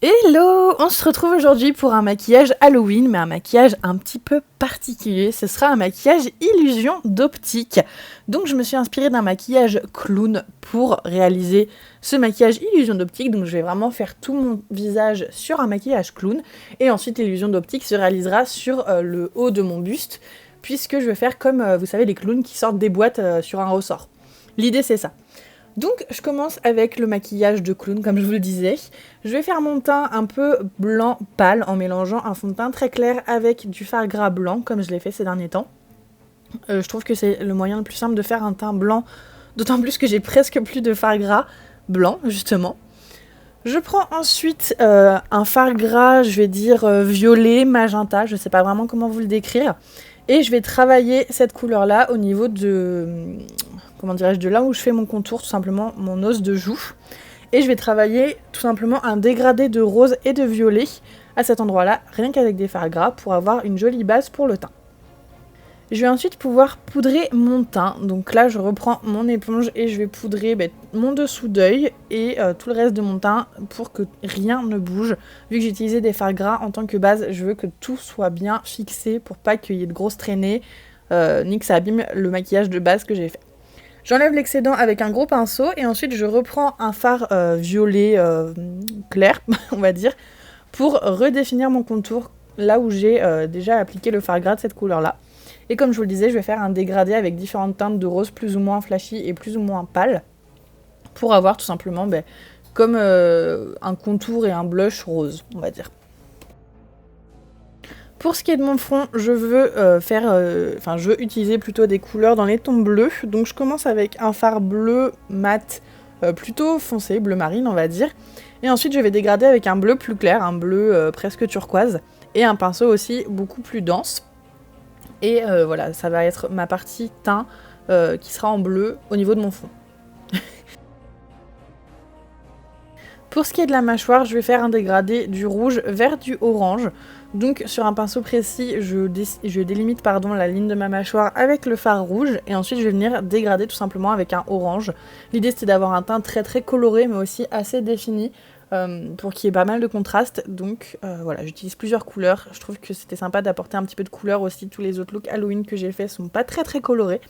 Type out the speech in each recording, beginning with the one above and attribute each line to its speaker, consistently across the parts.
Speaker 1: Hello! On se retrouve aujourd'hui pour un maquillage Halloween, mais un maquillage un petit peu particulier. Ce sera un maquillage illusion d'optique. Donc je me suis inspirée d'un maquillage clown pour réaliser ce maquillage illusion d'optique. Donc je vais vraiment faire tout mon visage sur un maquillage clown. Et ensuite l'illusion d'optique se réalisera sur le haut de mon buste, puisque je vais faire comme, vous savez, les clowns qui sortent des boîtes sur un ressort. L'idée c'est ça. Donc je commence avec le maquillage de clown, comme je vous le disais. Je vais faire mon teint un peu blanc pâle en mélangeant un fond de teint très clair avec du fard gras blanc, comme je l'ai fait ces derniers temps. Je trouve que c'est le moyen le plus simple de faire un teint blanc, d'autant plus que j'ai presque plus de fard gras blanc, justement. Je prends ensuite un fard gras, je vais dire violet, magenta, je sais pas vraiment comment vous le décrire. Et je vais travailler cette couleur-là au niveau de, comment dirais-je, de là où je fais mon contour, tout simplement mon os de joue. Et je vais travailler tout simplement un dégradé de rose et de violet à cet endroit-là, rien qu'avec des fards gras, pour avoir une jolie base pour le teint. Je vais ensuite pouvoir poudrer mon teint. Donc là, je reprends mon éponge et je vais poudrer mon dessous d'œil et tout le reste de mon teint pour que rien ne bouge. Vu que j'ai utilisé des fards gras en tant que base, je veux que tout soit bien fixé pour pas qu'il y ait de grosses traînées, ni que ça abîme le maquillage de base que j'ai fait. J'enlève l'excédent avec un gros pinceau et ensuite je reprends un fard violet clair, on va dire, pour redéfinir mon contour là où j'ai déjà appliqué le fard gras de cette couleur-là. Et comme je vous le disais, je vais faire un dégradé avec différentes teintes de rose plus ou moins flashy et plus ou moins pâle pour avoir tout simplement comme un contour et un blush rose, on va dire. Pour ce qui est de mon front, je veux je veux utiliser plutôt des couleurs dans les tons bleus. Donc je commence avec un fard bleu mat plutôt foncé, bleu marine on va dire. Et ensuite je vais dégrader avec un bleu plus clair, un bleu presque turquoise. Et un pinceau aussi beaucoup plus dense. Et voilà, ça va être ma partie teint qui sera en bleu au niveau de mon front. Pour ce qui est de la mâchoire, je vais faire un dégradé du rouge vers du orange. Donc sur un pinceau précis, je délimite la ligne de ma mâchoire avec le fard rouge et ensuite je vais venir dégrader tout simplement avec un orange. L'idée c'était d'avoir un teint très très coloré mais aussi assez défini pour qu'il y ait pas mal de contraste. Donc voilà, j'utilise plusieurs couleurs. Je trouve que c'était sympa d'apporter un petit peu de couleur aussi. Tous les autres looks Halloween que j'ai fait sont pas très très colorés.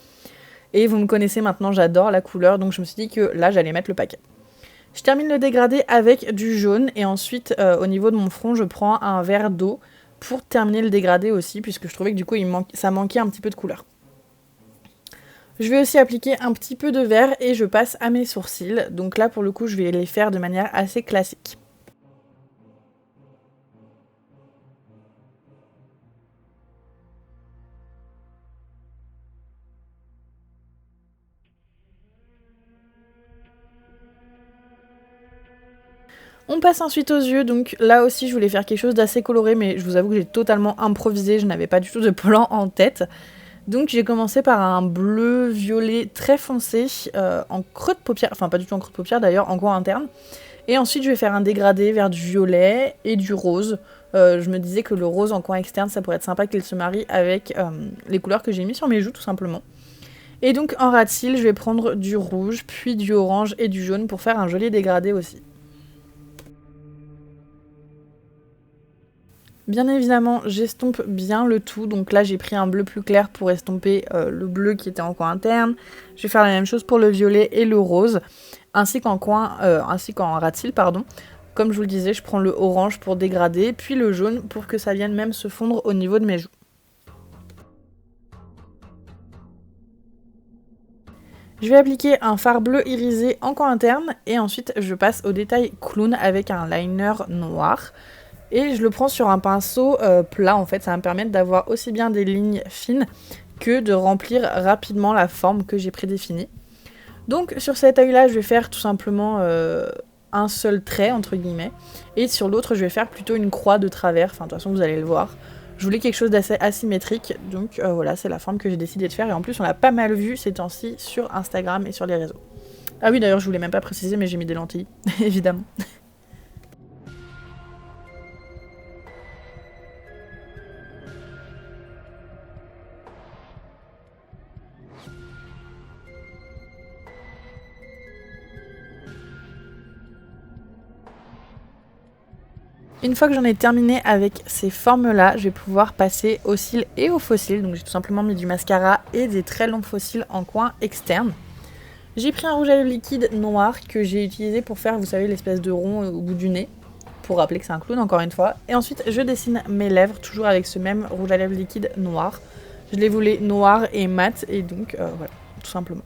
Speaker 1: Et vous me connaissez maintenant, j'adore la couleur donc je me suis dit que là j'allais mettre le paquet. Je termine le dégradé avec du jaune et ensuite au niveau de mon front je prends un verre d'eau pour terminer le dégradé aussi puisque je trouvais que du coup ça manquait un petit peu de couleur. Je vais aussi appliquer un petit peu de vert et je passe à mes sourcils. Donc là pour le coup je vais les faire de manière assez classique. On passe ensuite aux yeux, donc là aussi je voulais faire quelque chose d'assez coloré mais je vous avoue que j'ai totalement improvisé, je n'avais pas du tout de plan en tête. Donc j'ai commencé par un bleu violet très foncé en creux de paupière, enfin pas du tout en creux de paupière d'ailleurs, en coin interne. Et ensuite je vais faire un dégradé vers du violet et du rose. Je me disais que le rose en coin externe ça pourrait être sympa qu'il se marie avec les couleurs que j'ai mis sur mes joues tout simplement. Et donc en ras de cils je vais prendre du rouge, puis du orange et du jaune pour faire un joli dégradé aussi. Bien évidemment, j'estompe bien le tout. Donc là, j'ai pris un bleu plus clair pour estomper le bleu qui était en coin interne. Je vais faire la même chose pour le violet et le rose, ainsi qu'en ras de cils, pardon. Comme je vous le disais, je prends le orange pour dégrader, puis le jaune pour que ça vienne même se fondre au niveau de mes joues. Je vais appliquer un fard bleu irisé en coin interne et ensuite je passe au détail clown avec un liner noir. Et je le prends sur un pinceau plat en fait, ça va me permettre d'avoir aussi bien des lignes fines que de remplir rapidement la forme que j'ai prédéfinie. Donc sur cet œil là je vais faire tout simplement un seul trait entre guillemets et sur l'autre je vais faire plutôt une croix de travers, enfin de toute façon vous allez le voir. Je voulais quelque chose d'assez asymétrique donc voilà c'est la forme que j'ai décidé de faire et en plus on l'a pas mal vu ces temps-ci sur Instagram et sur les réseaux. Ah oui d'ailleurs je voulais même pas préciser mais j'ai mis des lentilles évidemment. Une fois que j'en ai terminé avec ces formes-là, je vais pouvoir passer aux cils et aux faux cils. Donc j'ai tout simplement mis du mascara et des très longs faux cils en coin externe. J'ai pris un rouge à lèvres liquide noir que j'ai utilisé pour faire, vous savez, l'espèce de rond au bout du nez, pour rappeler que c'est un clown encore une fois. Et ensuite, je dessine mes lèvres, toujours avec ce même rouge à lèvres liquide noir. Je les voulais noirs et mat, et donc voilà, tout simplement.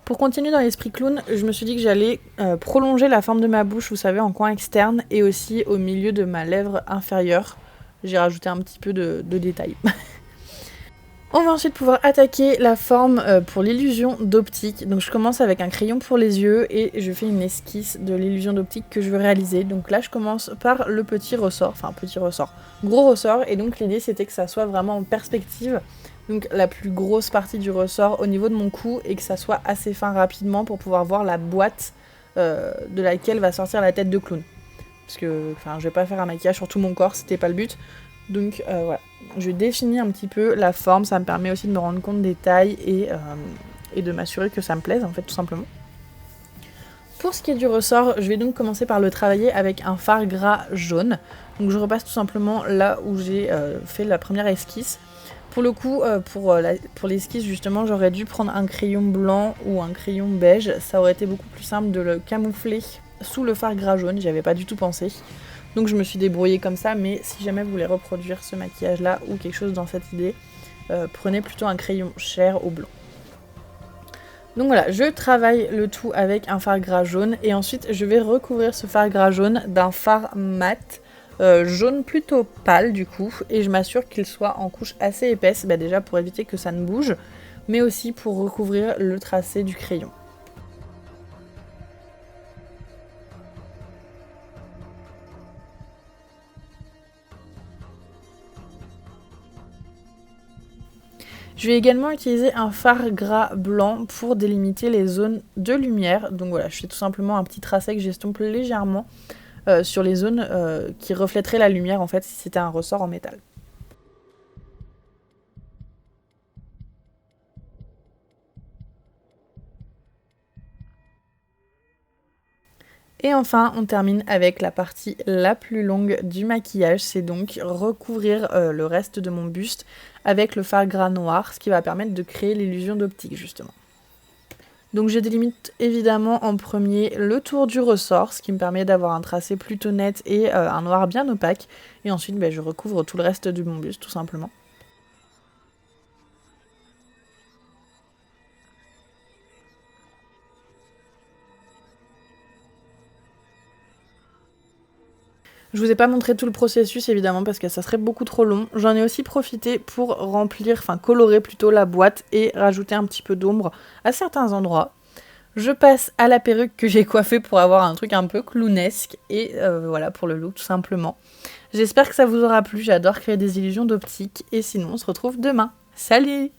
Speaker 1: Pour continuer dans l'esprit clown, je me suis dit que j'allais prolonger la forme de ma bouche, vous savez, en coin externe et aussi au milieu de ma lèvre inférieure. J'ai rajouté un petit peu de détails. On va ensuite pouvoir attaquer la forme pour l'illusion d'optique. Donc je commence avec un crayon pour les yeux et je fais une esquisse de l'illusion d'optique que je veux réaliser. Donc là je commence par le petit ressort, enfin petit ressort, gros ressort. Et donc l'idée c'était que ça soit vraiment en perspective. Donc la plus grosse partie du ressort au niveau de mon cou et que ça soit assez fin rapidement pour pouvoir voir la boîte de laquelle va sortir la tête de clown. Parce que je vais pas faire un maquillage sur tout mon corps, c'était pas le but. Donc voilà, je définis un petit peu la forme, ça me permet aussi de me rendre compte des tailles et de m'assurer que ça me plaise en fait tout simplement. Pour ce qui est du ressort, je vais donc commencer par le travailler avec un fard gras jaune. Donc je repasse tout simplement là où j'ai fait la première esquisse. Pour le coup, pour l'esquisse justement, j'aurais dû prendre un crayon blanc ou un crayon beige. Ça aurait été beaucoup plus simple de le camoufler sous le fard gras jaune, j'y avais pas du tout pensé. Donc je me suis débrouillée comme ça, mais si jamais vous voulez reproduire ce maquillage-là ou quelque chose dans cette idée, prenez plutôt un crayon chair au blanc. Donc voilà, je travaille le tout avec un fard gras jaune et ensuite je vais recouvrir ce fard gras jaune d'un fard mat jaune plutôt pâle du coup, et je m'assure qu'il soit en couche assez épaisse, déjà pour éviter que ça ne bouge, mais aussi pour recouvrir le tracé du crayon. Je vais également utiliser un fard gras blanc pour délimiter les zones de lumière. Donc voilà, je fais tout simplement un petit tracé que j'estompe légèrement sur les zones qui reflèteraient la lumière en fait si c'était un ressort en métal. Et enfin, on termine avec la partie la plus longue du maquillage, c'est donc recouvrir le reste de mon buste avec le fard gras noir, ce qui va permettre de créer l'illusion d'optique justement. Donc je délimite évidemment en premier le tour du ressort, ce qui me permet d'avoir un tracé plutôt net et un noir bien opaque. Et ensuite je recouvre tout le reste de mon buste tout simplement. Je vous ai pas montré tout le processus évidemment parce que ça serait beaucoup trop long. J'en ai aussi profité pour colorer plutôt la boîte et rajouter un petit peu d'ombre à certains endroits. Je passe à la perruque que j'ai coiffée pour avoir un truc un peu clownesque et voilà pour le look tout simplement. J'espère que ça vous aura plu, j'adore créer des illusions d'optique et sinon on se retrouve demain. Salut!